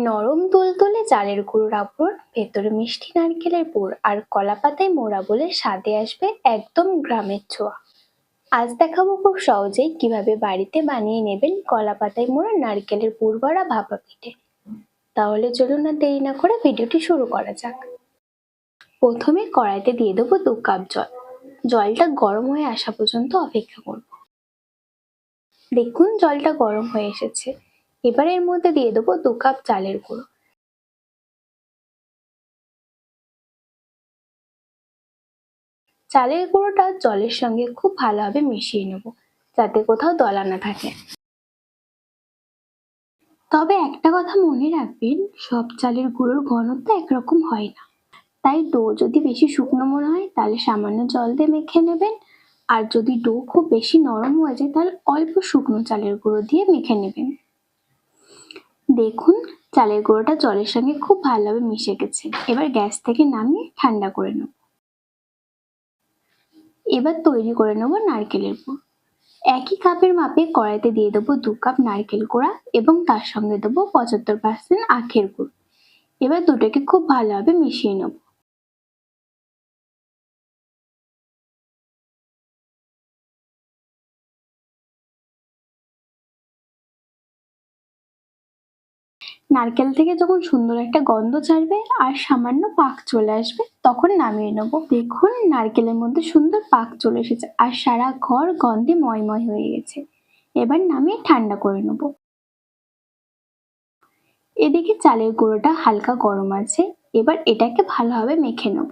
নরম তুলতুলে চালের গুঁড়োর আবরণ, ভেতরে মিষ্টি নারকেলের পুর আর কলা পাতায় মোড়া বলে স্বাদে আসবে একদম গ্রামের ছোঁয়া। আজ দেখাবো খুব সহজেই কিভাবে বাড়িতে বানিয়ে নেবেন কলা পাতায় মোড়া নারকেলের পুর ভরা ভাপা পিঠে। তাহলে চলুন না দেরি না করে ভিডিওটি শুরু করা যাক। প্রথমে কড়াইতে দিয়ে দেবো 2 কাপ জল। জলটা গরম হয়ে আসা পর্যন্ত অপেক্ষা করব। দেখুন জলটা গরম হয়ে এসেছে। এবার এর মধ্যে দিয়ে দেবো 2 কাপ চালের গুঁড়ো। চালের গুঁড়োটা জলের সঙ্গে খুব ভালোভাবে মিশিয়ে নেব, যাতে কোথাও দলা না থাকে। তবে একটা কথা মনে রাখবেন, সব চালের গুঁড়োর ঘনত্ব একরকম হয় না। তাই ডো যদি বেশি শুকনো মনে হয় তাহলে সামান্য জল দিয়ে মেখে নেবেন, আর যদি ডো খুব বেশি নরম হয়ে যায় তাহলে অল্প শুকনো চালের গুঁড়ো দিয়ে মেখে নেবেন। দেখুন চালের গুঁড়োটা জলের সঙ্গে খুব ভালোভাবে মিশে গেছে। এবার গ্যাস থেকে নামিয়ে ঠান্ডা করে নেব। এবার তৈরি করে নেব নারকেলের পুর। একই কাপের মাপে কড়াইতে দিয়ে দেবো 2 কাপ নারকেল কোড়া এবং তার সঙ্গে দেবো 75% আখের গুড়। এবার দুটোকে খুব ভালোভাবে মিশিয়ে নেব। নারকেল থেকে যখন সুন্দর একটা গন্ধ ছাড়বে আর সামান্য পাক চলে আসবে তখন নামিয়ে নেব। দেখুন নারকেলের মধ্যে সুন্দর পাক চলে এসেছে আর সারা ঘর গন্ধে ময়ময় হয়ে গেছে। এবার নামিয়ে ঠান্ডা করে নেব। এদিকে চালের গুঁড়োটা হালকা গরম আছে। এবার এটাকে ভালোভাবে মেখে নেব।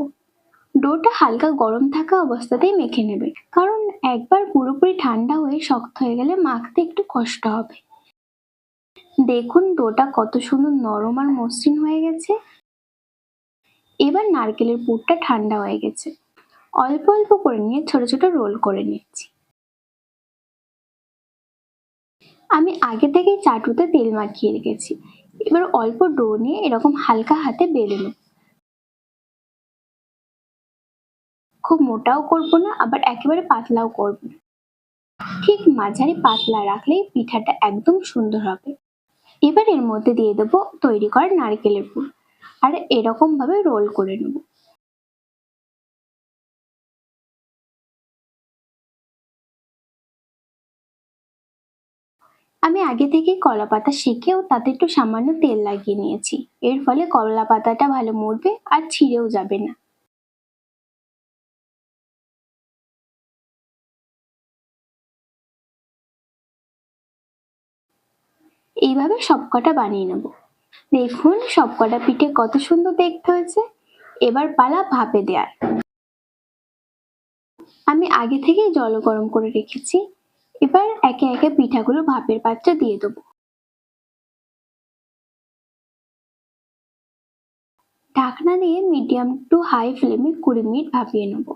ডোটা হালকা গরম থাকা অবস্থাতেই মেখে নেবে, কারণ একবার পুরোপুরি ঠান্ডা হয়ে শক্ত হয়ে গেলে মাখতে একটু কষ্ট হবে। দেখুন ডোটা কত সুন্দর নরম আর মসৃণ হয়ে গেছে। এবার নারকেলের পুরটা ঠান্ডা হয়ে গেছে। অল্প অল্প করে নিয়ে ছোট ছোট রোল করে নিচ্ছি। আমি আগে থেকেই চাটুতে তেল মাখিয়ে রেখেছি। এবার অল্প ডো নিয়ে এরকম হালকা হাতে বেলে নেব। খুব মোটাও করবো না, আবার একেবারে পাতলাও করবো না। ঠিক মাঝারি পাতলা রাখলেই পিঠাটা একদম সুন্দর হবে। এবার এর মধ্যে দিয়ে দেবো তৈরি করা নারকেলের পুর আর এরকম ভাবে রোল করে নেব। আমি আগে থেকে কলা পাতা সেঁকেও তাতে একটু সামান্য তেল লাগিয়ে নিয়েছি। এর ফলে কলা পাতাটা ভালো মরবে আর ছিঁড়েও যাবে না। এইভাবে সবকটা বানিয়ে নেব। দেখুন সবকটা পিঠে কত সুন্দর দেখতে হয়েছে। এবার পালা ভাপে দেওয়ার। আমি আগে থেকেই জল গরম করে রেখেছি। এবার একে একে পিঠাগুলো ভাপের পাত্রে দিয়ে দেবো। ঢাকনা দিয়ে মিডিয়াম টু হাই ফ্লেমে 20 মিনিট ভাপিয়ে নেব।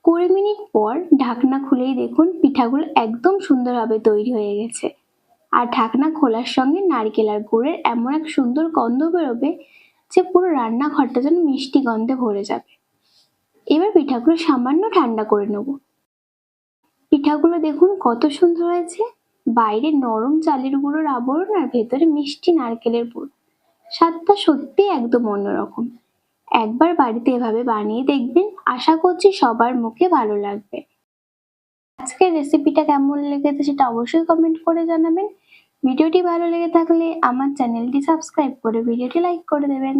20 মিনিট পর ঢাকনা খুলেই দেখুন পিঠাগুলো একদম সুন্দরভাবে তৈরি হয়ে গেছে। আর ঢাকনা খোলার সঙ্গে নারকেল আর গুড়ের এমন এক সুন্দর গন্ধ বেরোবে যে পুরো রান্নাঘরটা যেন মিষ্টি গন্ধে ভরে যাবে। এবার পিঠাগুলো সামান্য ঠান্ডা করে নেব। পিঠাগুলো দেখুন কত সুন্দর হয়েছে। বাইরে নরম চালের গুঁড়োর আবরণ আর ভেতরে মিষ্টি নারকেলের পুর। স্বাদটা সত্যি একদম অন্যরকম। একবার বাড়িতে এভাবে বানিয়ে দেখবেন, আশা করছি সবার মুখে ভালো লাগবে। আজকের রেসিপিটা কেমন লেগেছে সেটা অবশ্যই কমেন্ট করে জানাবেন। ভিডিওটি ভালো লেগে থাকলে আমার চ্যানেলটি সাবস্ক্রাইব করে ভিডিওটি লাইক করে দেবেন।